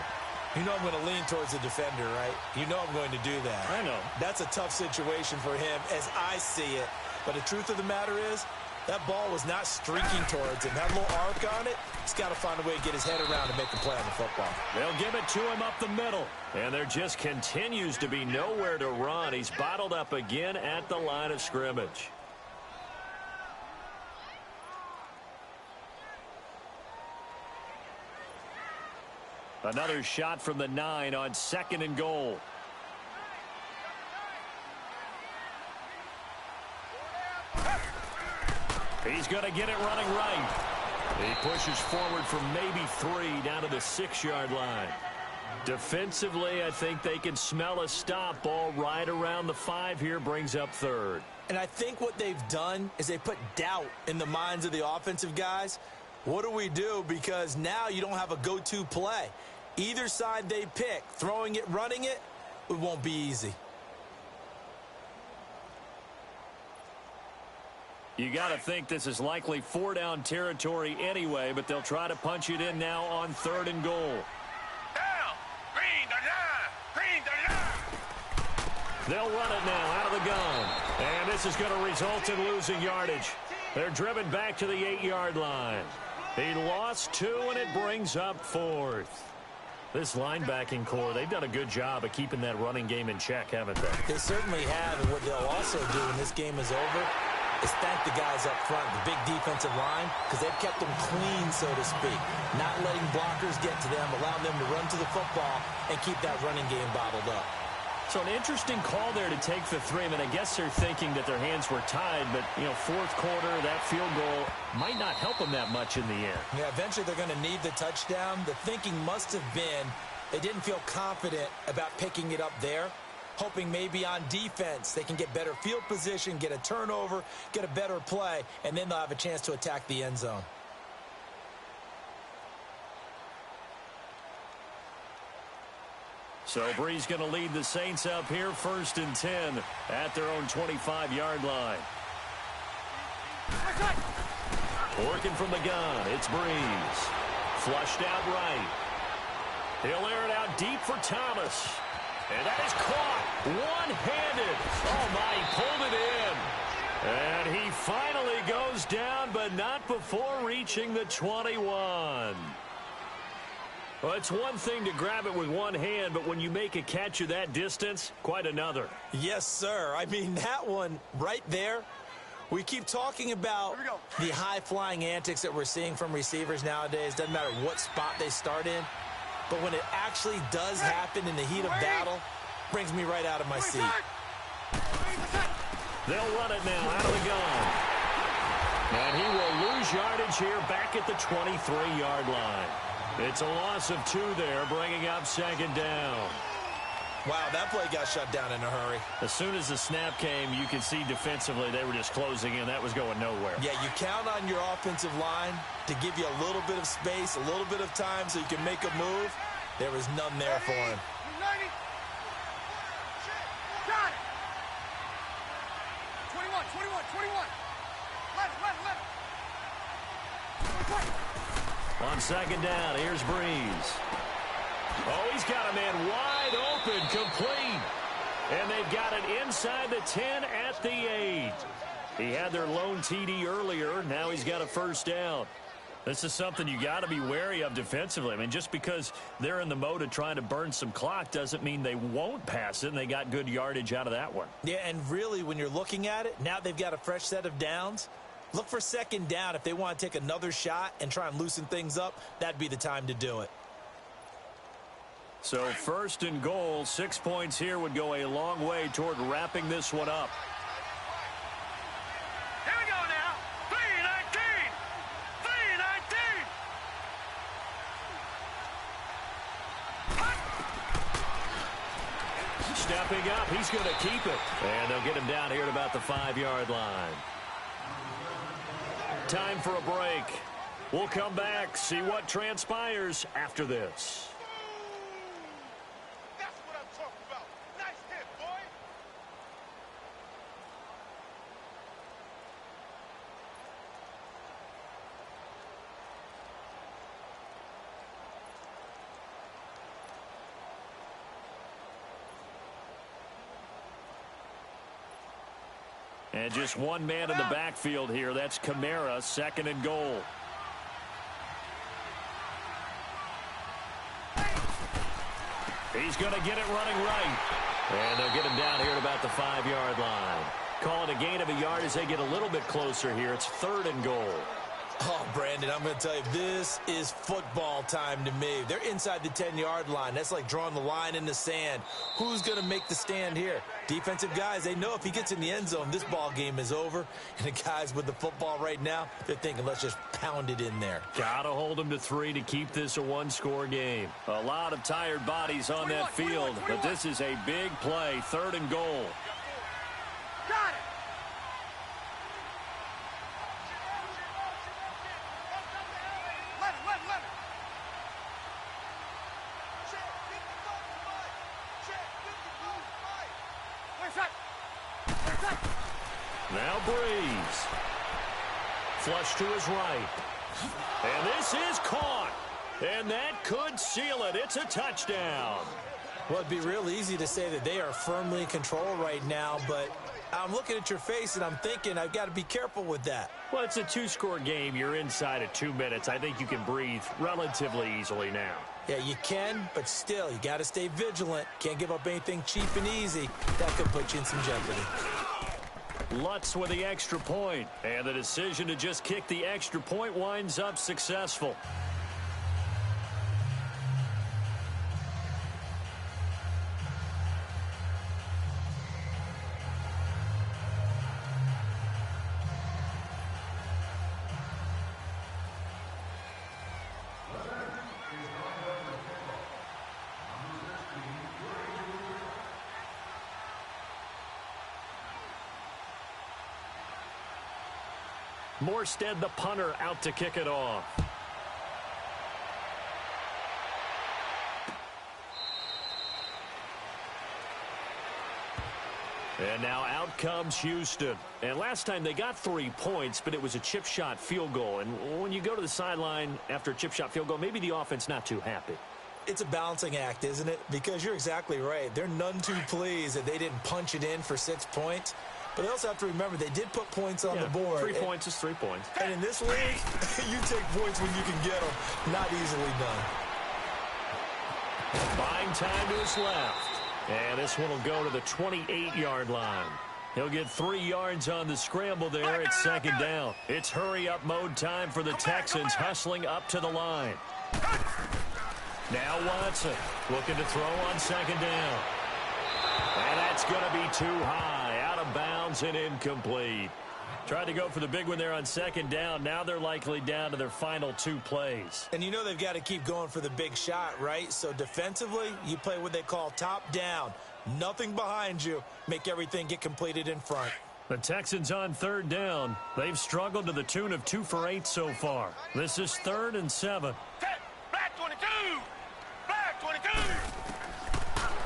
You know I'm going to lean towards the defender, right? You know I'm going to do that. I know. That's a tough situation for him as I see it. But the truth of the matter is, that ball was not streaking towards him. Had a little arc on it. He's got to find a way to get his head around and make a play on the football. They'll give it to him up the middle. And there just continues to be nowhere to run. He's bottled up again at the line of scrimmage. Another shot from the 9 on 2nd and goal. He's going to get it running right. He pushes forward for maybe 3 down to the 6-yard line. Defensively, I think they can smell a stop. Ball right around the 5 here, brings up 3rd. And I think what they've done is they put doubt in the minds of the offensive guys. What do we do? Because now you don't have a go-to play. Either side they pick, throwing it, running it, it won't be easy. You got to think this is likely 4-down territory anyway, but they'll try to punch it in now on 3rd and goal. Down! Green the line! Green the line! They'll run it now out of the gun. And this is going to result in losing yardage. They're driven back to the 8-yard line. He lost 2, and it brings up 4th. This linebacking core, they've done a good job of keeping that running game in check, haven't they? They certainly have, and what they'll also do when this game is over is thank the guys up front, the big defensive line, because they've kept them clean, so to speak. Not letting blockers get to them, allowing them to run to the football and keep that running game bottled up. So an interesting call there to take the 3. I mean, I guess they're thinking that their hands were tied, but, you know, 4th quarter, that field goal might not help them that much in the end. Yeah, eventually they're going to need the touchdown. The thinking must have been they didn't feel confident about picking it up there, hoping maybe on defense they can get better field position, get a turnover, get a better play, and then they'll have a chance to attack the end zone. So Bree's going to lead the Saints up here 1st and 10 at their own 25-yard line. Working from the gun, it's Breeze. Flushed out right. He'll air it out deep for Thomas. And that is caught one-handed. Oh, my, he pulled it in. And he finally goes down, but not before reaching the 21. Well, it's one thing to grab it with one hand, but when you make a catch of that distance, quite another. Yes, sir. I mean, that one right there, we keep talking about the high-flying antics that we're seeing from receivers nowadays. Doesn't matter what spot they start in. But when it actually does happen in the heat of battle, brings me right out of my seat. They'll run it now out of the gun. And he will lose yardage here back at the 23-yard line. It's a loss of 2 there, bringing up 2nd down. Wow, that play got shut down in a hurry. As soon as the snap came, you could see defensively they were just closing in. That was going nowhere. Yeah, you count on your offensive line to give you a little bit of space, a little bit of time so you can make a move. There was none there for him. Got it. 21. Let it. On 2nd down, here's Breeze. Oh, he's got a man wide open, complete. And they've got it inside the 10 at the 8. He had their lone TD earlier. Now he's got a 1st down. This is something you got to be wary of defensively. I mean, just because they're in the mode of trying to burn some clock doesn't mean they won't pass it, and they got good yardage out of that one. Yeah, and really, when you're looking at it, now they've got a fresh set of downs. Look for 2nd down. If they want to take another shot and try and loosen things up, that'd be the time to do it. So 1st and goal, 6 points here would go a long way toward wrapping this one up. Here we go now. 3:19. Stepping up, he's going to keep it. And they'll get him down here at about the 5-yard line. Time for a break. We'll come back, see what transpires after this. That's what I'm talking about. Nice hit, boy. And just one man in the backfield here. That's Kamara, 2nd and goal. He's going to get it running right. And they'll get him down here at about the 5-yard line. Call it a gain of a yard as they get a little bit closer here. It's 3rd and goal. Oh, Brandon, I'm going to tell you, this is football time to me. They're inside the 10-yard line. That's like drawing the line in the sand. Who's going to make the stand here? Defensive guys, they know if he gets in the end zone, this ball game is over. And the guys with the football right now, they're thinking, let's just pound it in there. Got to hold them to 3 to keep this a one-score game. A lot of tired bodies on that field, but this is a big play. 3rd and goal. Got it. Let it. Check, get the ball right. Check, get the ball right. Where's that? Now Breeze. Flush to his right. And this is caught. And that could seal it. It's a touchdown. Well, it'd be real easy to say that they are firmly in control right now, but I'm looking at your face and I'm thinking I've got to be careful with that. Well, it's a two-score game. You're inside of 2 minutes. I think you can breathe relatively easily now. Yeah, you can, but still, you got to stay vigilant. Can't give up anything cheap and easy. That could put you in some jeopardy. Lutz with the extra point, and the decision to just kick the extra point winds up successful. Morstead, the punter, out to kick it off. And now out comes Houston. And last time they got 3 points, but it was a chip shot field goal. And when you go to the sideline after a chip shot field goal, maybe the offense not too happy. It's a balancing act, isn't it? Because you're exactly right. They're none too pleased that they didn't punch it in for 6 points. But they also have to remember they did put points on the board. 3 points is 3 points. And in this league, you take points when you can get them. Not easily done. Buying time to his left. And this one will go to the 28-yard line. He'll get 3 yards on the scramble there at second down. It's hurry-up mode time for the Texans, hustling up to the line. Now Watson looking to throw on second down. And that's going to be too high, out of bounds and incomplete. Tried to go for the big one there on second down. Now they're likely down to their final 2 plays. And you know they've got to keep going for the big shot, right? So defensively, you play what they call top down. Nothing behind you. Make everything get completed in front. The Texans on third down. They've struggled to the tune of 2 for 8 so far. This is 3rd and 7. Black 22! Black 22!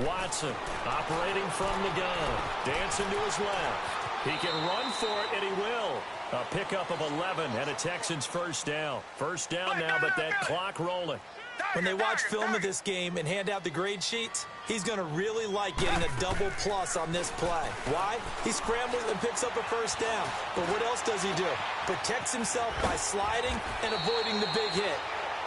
Watson operating from the gun. Dancing to his left. He can run for it, and he will. A pickup of 11 and a Texans first down. First down now, but that clock rolling. When they watch film of this game and hand out the grade sheets, he's going to really like getting a double plus on this play. Why? He scrambles and picks up a first down. But what else does he do? Protects himself by sliding and avoiding the big hit.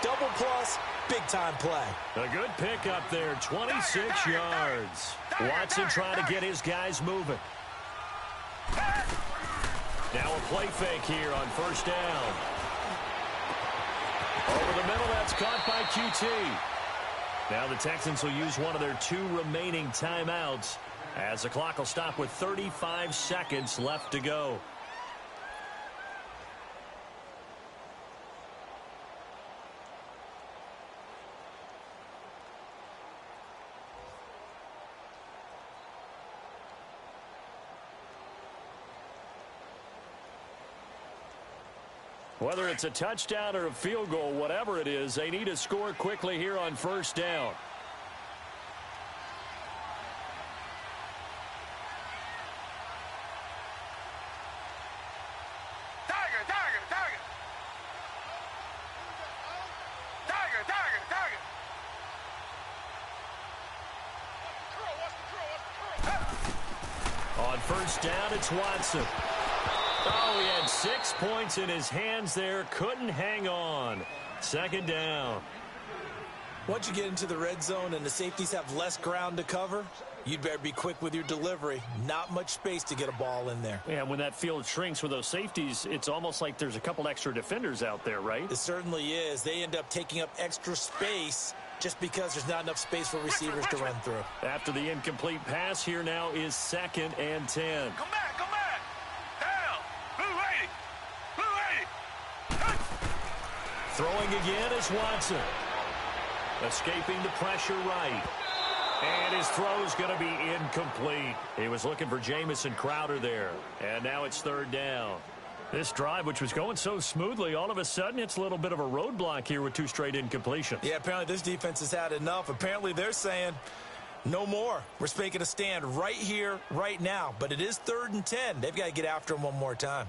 Double plus, big-time play. A good pickup there, 26 yards. Watson trying to get his guys moving. Now a play fake here on first down. Over the middle, that's caught by QT. Now the Texans will use one of their 2 remaining timeouts as the clock will stop with 35 seconds left to go. Whether it's a touchdown or a field goal, whatever it is, they need to score quickly here on first down. Tiger, Tiger, Tiger! Tiger, Tiger, Tiger! On first down, it's Watson. Oh, he had 6 points in his hands there. Couldn't hang on. Second down. Once you get into the red zone and the safeties have less ground to cover, you'd better be quick with your delivery. Not much space to get a ball in there. Yeah, when that field shrinks with those safeties, it's almost like there's a couple extra defenders out there, right? It certainly is. They end up taking up extra space just because there's not enough space for receivers to run through. After the incomplete pass, here now is 2nd and 10. Come back, come back! Down! Blue 80! Blue 80! Throwing again is Watson. Escaping the pressure right. And his throw's going to be incomplete. He was looking for Jamison Crowder there. And now it's 3rd down. This drive, which was going so smoothly, all of a sudden it's a little bit of a roadblock here with 2 straight incompletions. Yeah, apparently this defense has had enough. Apparently they're saying no more. We're making a stand right here, right now. But it is 3rd and 10. They've got to get after him one more time.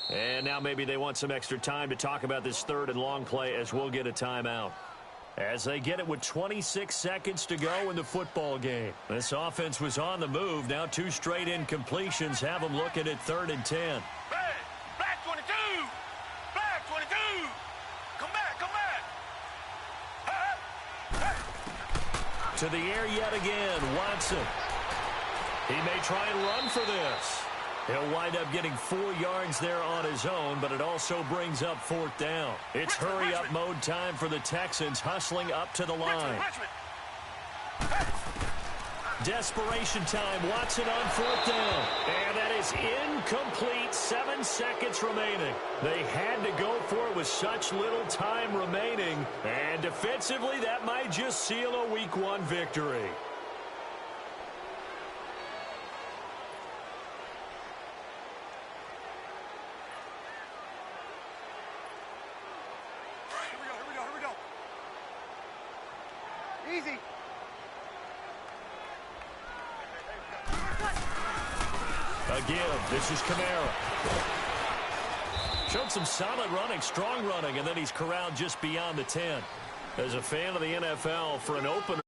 And now maybe they want some extra time to talk about this third and long play as we'll get a timeout. As they get it with 26 seconds to go in the football game. This offense was on the move. Now 2 straight incompletions have them looking at 3rd and 10. Black 22! Black 22! Come back, come back! To the air yet again, Watson. He may try and run for this. He'll wind up getting 4 yards there on his own, but it also brings up 4th down. It's hurry-up mode time for the Texans, hustling up to the line. Desperation time, Watson on 4th down. And that is incomplete, 7 seconds remaining. They had to go for it with such little time remaining. And defensively, that might just seal a Week 1 victory. Easy. A give. This is Kamara. Showed some solid running, strong running, and then he's corralled just beyond the 10. As a fan of the NFL, for an opener.